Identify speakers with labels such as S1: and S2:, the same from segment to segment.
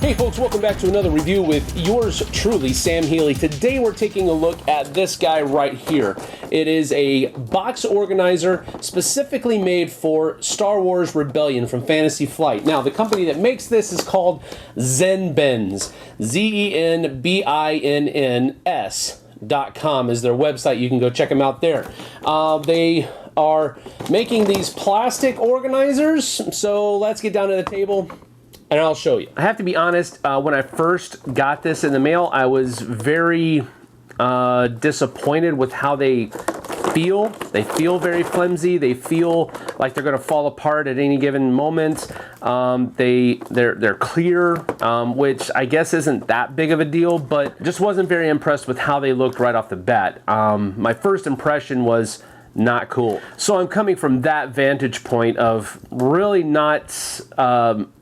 S1: Hey folks, welcome back to another review with yours truly, Sam Healey. Today we're taking a look at this guy right here. It is a box organizer specifically made for Star Wars Rebellion from Fantasy Flight. Now, the company that makes this is called ZenBins. ZenBins.com is their website. You can go check them out there. They are making these plastic organizers, so let's get down to the table and I'll show you. I have to be honest, when I first got this in the mail, I was very disappointed with how they feel. They feel very flimsy. They feel like they're going to fall apart at any given moment. They're clear, which I guess isn't that big of a deal, but just wasn't very impressed with how they looked right off the bat. My first impression was not cool. So I'm coming from that vantage point of really not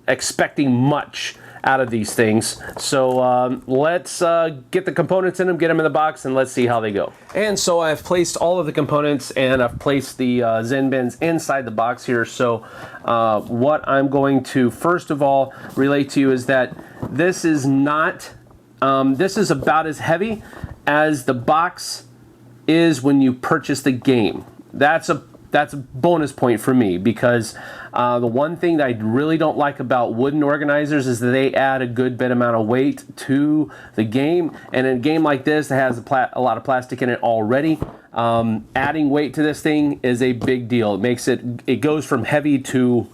S1: expecting much out of these things. So let's get the components in them, get them in the box, and let's see how they go. And so I've placed all of the components and I've placed the ZenBins inside the box here. So what I'm going to first of all relate to you is that this is not, this is about as heavy as the box is when you purchase the game. That's a bonus point for me, because the one thing that I really don't like about wooden organizers is that they add a good bit amount of weight to the game, and in a game like this that has a lot of plastic in it already, adding weight to this thing is a big deal. It makes it goes from heavy to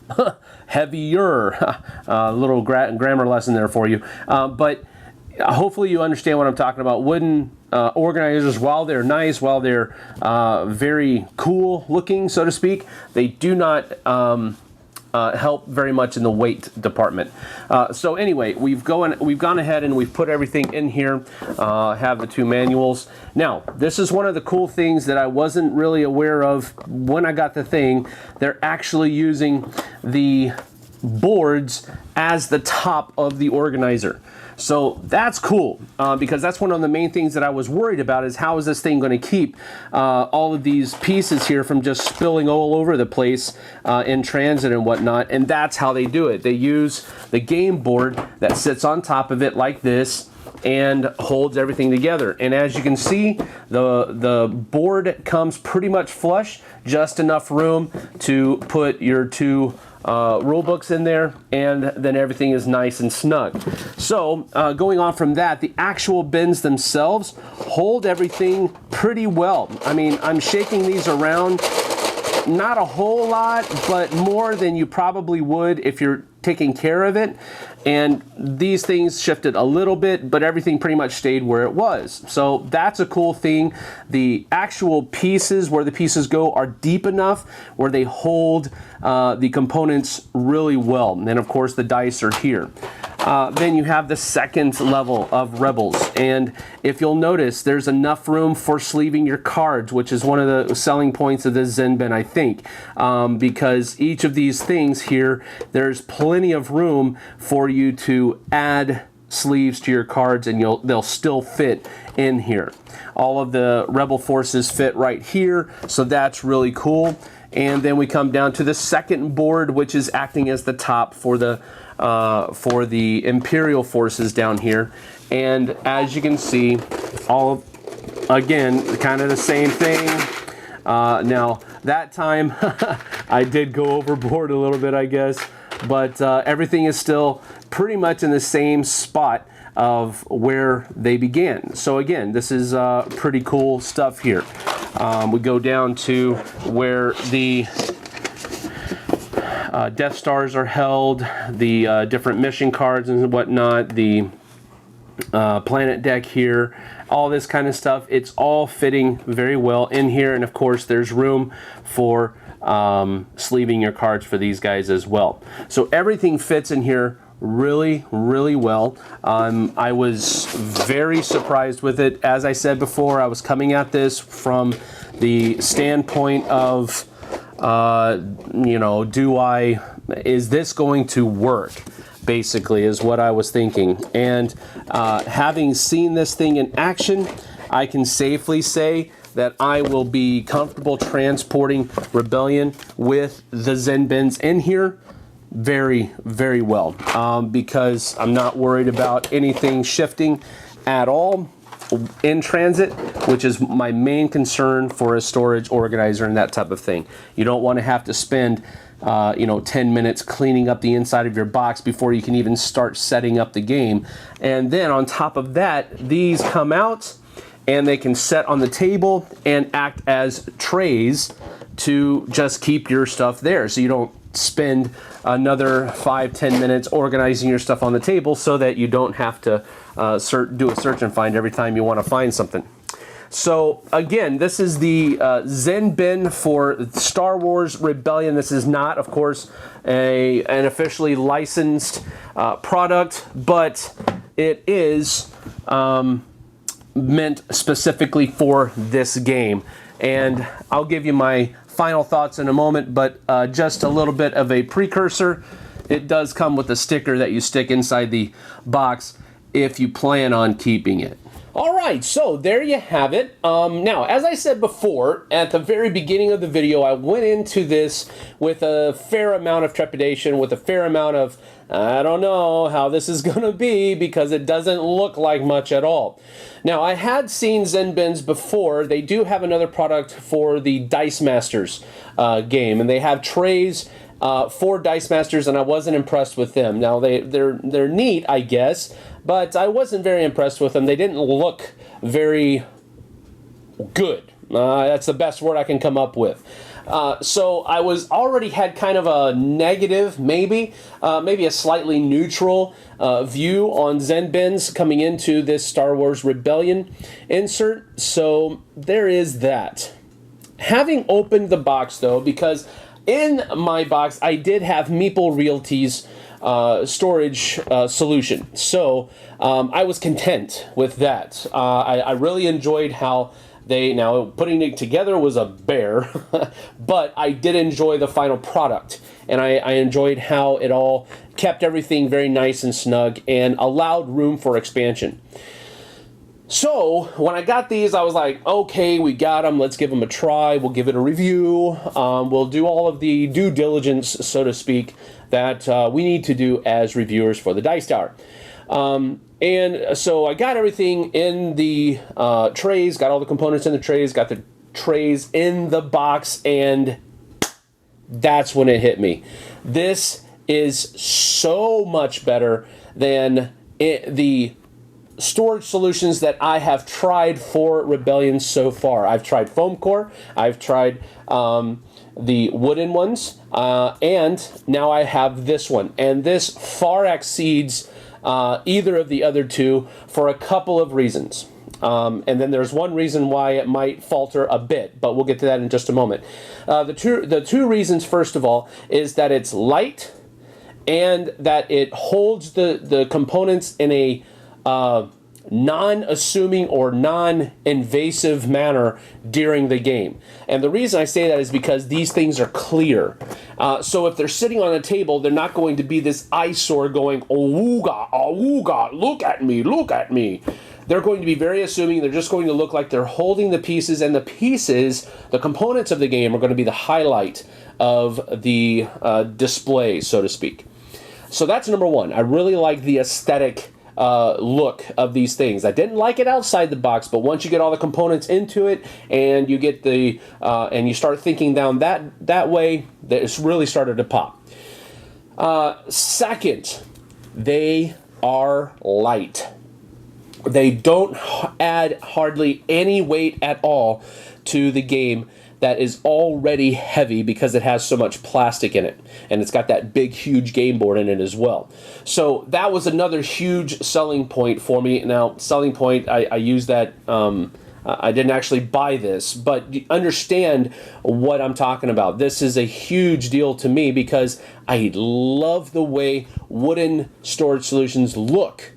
S1: heavier. A little grammar lesson there for you, but hopefully you understand what I'm talking about. Wooden organizers, while they're nice, while they're very cool looking, so to speak, they do not help very much in the weight department. So anyway, we've gone ahead and we've put everything in here. Have the two manuals. Now, this is one of the cool things that I wasn't really aware of when I got the thing. They're actually using the boards as the top of the organizer. So that's cool, because that's one of the main things that I was worried about, is how is this thing going to keep all of these pieces here from just spilling all over the place in transit and whatnot. And that's how they do it. They use the game board that sits on top of it like this and holds everything together. And as you can see, the board comes pretty much flush, just enough room to put your two rule books in there, and then everything is nice and snug. So going on from that, the actual bins themselves hold everything pretty well. I mean, I'm shaking these around, not a whole lot, but more than you probably would if you're taking care of it. And these things shifted a little bit, but everything pretty much stayed where it was. So that's a cool thing. The actual pieces, where the pieces go, are deep enough where they hold the components really well. And then of course the dice are here. Then you have the second level of Rebels, and if you'll notice, there's enough room for sleeving your cards, which is one of the selling points of this ZenBin, I think, because each of these things here, there's plenty of room for you to add sleeves to your cards, and they'll still fit in here. All of the Rebel forces fit right here, so that's really cool. And then we come down to the second board, which is acting as the top for the Imperial forces down here. And as you can see, again, kind of the same thing. Now, that time, I did go overboard a little bit, I guess, but everything is still pretty much in the same spot of where they began. So again, this is pretty cool stuff here. We go down to where the Death Stars are held, the different mission cards and whatnot, the planet deck here, all this kind of stuff. It's all fitting very well in here, and of course there's room for sleeving your cards for these guys as well. So everything fits in here really, really well. I was very surprised with it. As I said before, I was coming at this from the standpoint of you know, is this going to work? Basically is what I was thinking. And having seen this thing in action, I can safely say that I will be comfortable transporting Rebellion with the ZenBins in here very, very well because I'm not worried about anything shifting at all in transit, which is my main concern for a storage organizer and that type of thing. You don't want to have to spend 10 minutes cleaning up the inside of your box before you can even start setting up the game. And then on top of that, these come out and they can set on the table and act as trays to just keep your stuff there, so you don't spend another 5-10 minutes organizing your stuff on the table, so that you don't have to do a search and find every time you want to find something. So again, this is the ZenBin for Star Wars Rebellion. This is not, of course, an officially licensed product, but it is meant specifically for this game. And I'll give you my final thoughts in a moment, but just a little bit of a precursor. It does come with a sticker that you stick inside the box if you plan on keeping it. All right, so there you have it. Now, as I said before, at the very beginning of the video, I went into this with a fair amount of trepidation, with a fair amount of, I don't know how this is going to be, because it doesn't look like much at all. Now, I had seen ZenBins before. They do have another product for the Dice Masters game, and they have trays for Dice Masters, and I wasn't impressed with them. Now, they're neat, I guess, but I wasn't very impressed with them. They didn't look very good. That's the best word I can come up with. So I already had kind of a negative, maybe a slightly neutral view on ZenBins coming into this Star Wars Rebellion insert. So there is that. Having opened the box, though, because in my box I did have Meeple Realty's storage solution, so I was content with that. I really enjoyed how now putting it together was a bear, but I did enjoy the final product, and I enjoyed how it all kept everything very nice and snug and allowed room for expansion. So when I got these, I was like, okay, we got them. Let's give them a try. We'll give it a review. We'll do all of the due diligence, so to speak, that we need to do as reviewers for the Dice Tower. And so I got everything in the trays, got all the components in the trays, got the trays in the box, and that's when it hit me. This is so much better than the storage solutions that I have tried for Rebellion so far. I've tried foam core, I've tried the wooden ones, and now I have this one. And this far exceeds either of the other two for a couple of reasons. And then there's one reason why it might falter a bit, but we'll get to that in just a moment. The two reasons, first of all, is that it's light and that it holds the components in a non-assuming or non-invasive manner during the game. And the reason I say that is because these things are clear. So if they're sitting on a table, they're not going to be this eyesore going, "Awooga, awooga, look at me, look at me." They're going to be very assuming. They're just going to look like they're holding the pieces, and the pieces, the components of the game, are going to be the highlight of the display, so to speak. So that's number one. I really like the aesthetic look of these things. I didn't like it outside the box, but once you get all the components into it and you get and you start thinking down that way, it's really started to pop. Second, they are light. They don't add hardly any weight at all to the game that is already heavy because it has so much plastic in it, and it's got that big huge game board in it as well. So that was another huge selling point for me. Now, selling point, I use that, I didn't actually buy this, but you understand what I'm talking about. This is a huge deal to me because I love the way wooden storage solutions look.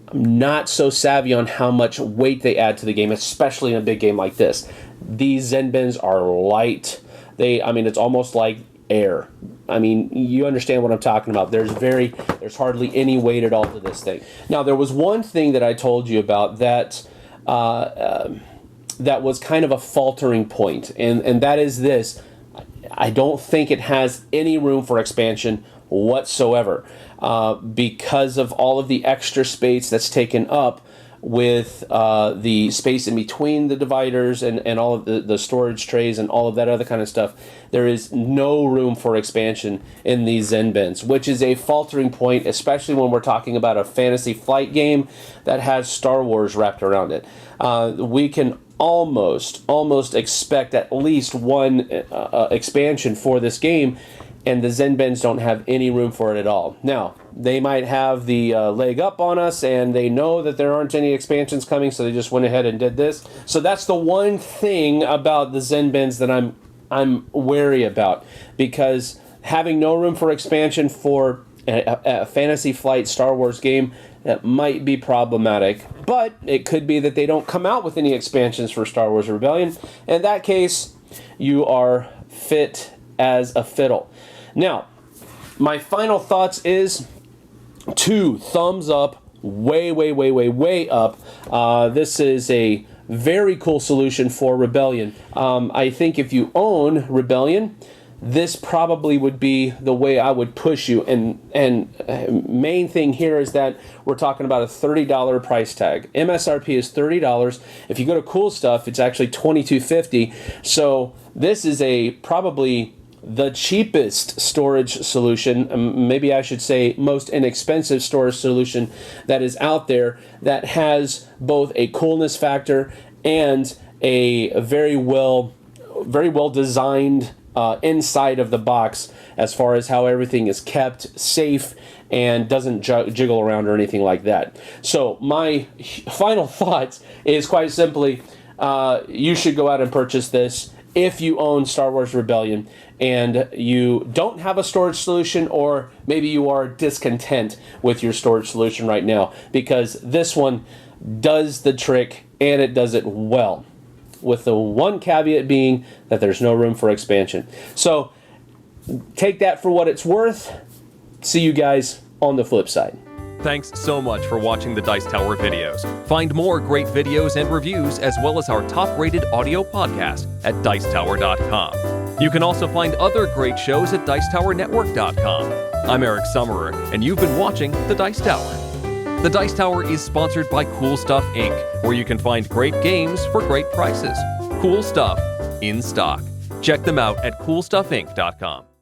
S1: I'm not so savvy on how much weight they add to the game, especially in a big game like this. These ZenBins are light. It's almost like air. I mean, you understand what I'm talking about. There's hardly any weight at all to this thing. Now, there was one thing that I told you about that that was kind of a faltering point, and that is this. I don't think it has any room for expansion whatsoever because of all of the extra space that's taken up with the space in between the dividers and all of the storage trays and all of that other kind of stuff. There is no room for expansion in these ZenBins, which is a faltering point, especially when we're talking about a fantasy flight game that has Star Wars wrapped around it. We can almost expect at least one expansion for this game, and the ZenBins don't have any room for it at all. Now, they might have the leg up on us, and they know that there aren't any expansions coming, so they just went ahead and did this. So that's the one thing about the ZenBins that I'm wary about, because having no room for expansion for a Fantasy Flight Star Wars game, that might be problematic. But it could be that they don't come out with any expansions for Star Wars Rebellion. In that case, you are fit as a fiddle. Now, my final thoughts is 2 thumbs up, way up. This is a very cool solution for Rebellion. I think if you own Rebellion, this probably would be the way I would push you. And main thing here is that we're talking about a $30 price tag. MSRP is $30. If you go to Cool Stuff, it's actually $22.50. So this is probably the cheapest storage solution, maybe I should say most inexpensive storage solution that is out there, that has both a coolness factor and a very well designed inside of the box as far as how everything is kept safe and doesn't jiggle around or anything like that. So my final thoughts is quite simply, you should go out and purchase this if you own Star Wars Rebellion and you don't have a storage solution, or maybe you are discontent with your storage solution right now, because this one does the trick and it does it well, with the one caveat being that there's no room for expansion. So take that for what it's worth. See you guys on the flip side.
S2: Thanks so much for watching the Dice Tower videos. Find more great videos and reviews, as well as our top-rated audio podcast at Dicetower.com. You can also find other great shows at DicetowerNetwork.com. I'm Eric Summerer, and you've been watching The Dice Tower. The Dice Tower is sponsored by Cool Stuff Inc., where you can find great games for great prices. Cool Stuff, in stock. Check them out at CoolStuffInc.com.